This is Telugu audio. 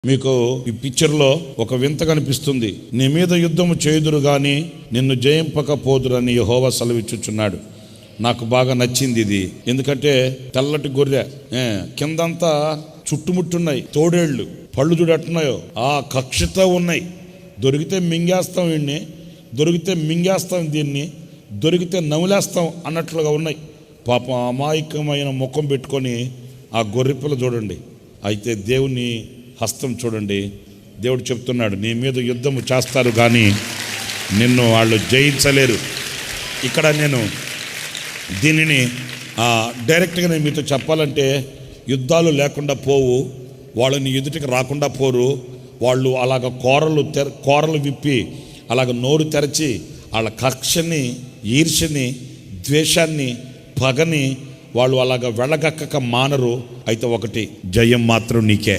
మీకు ఈ పిక్చర్లో ఒక వింత కనిపిస్తుంది. నీ మీద యుద్ధము చేయుదురు గాని నిన్ను జయింపకపోదురని యెహోవా సెలవిచ్చుచున్నాడు. నాకు బాగా నచ్చింది ఇది. ఎందుకంటే తెల్లటి గొర్రె, కిందంతా చుట్టుముట్టున్నాయి తోడేళ్లు, పళ్ళు చూడట్టున్నాయో ఆ కక్షతో ఉన్నాయి. దొరికితే మింగేస్తాం వీడిని, దొరికితే మింగేస్తాం దీన్ని, దొరికితే నమిలేస్తాం అన్నట్లుగా ఉన్నాయి. పాపం అమాయకమైన ముఖం పెట్టుకొని ఆ గొర్రెపిల్ల చూడండి. అయితే దేవుని హస్తం చూడండి. దేవుడు చెప్తున్నాడు, నీ మీద యుద్ధము చేస్తారు కానీ నిన్ను వాళ్ళు జయించలేరు. ఇక్కడ నేను దీనిని డైరెక్ట్గా నేను మీతో చెప్పాలంటే, యుద్ధాలు లేకుండా పోవు, వాళ్ళని ఎదుటికి రాకుండా పోరు. వాళ్ళు అలాగ కోరలు విప్పి అలాగ నోరు తెరచి వాళ్ళ కక్షని, ఈర్ష్యని, ద్వేషాన్ని, పగని వాళ్ళు అలాగ వెళ్ళగక్కక మానరు. అయితే ఒకటి, జయం మాత్రం నీకే.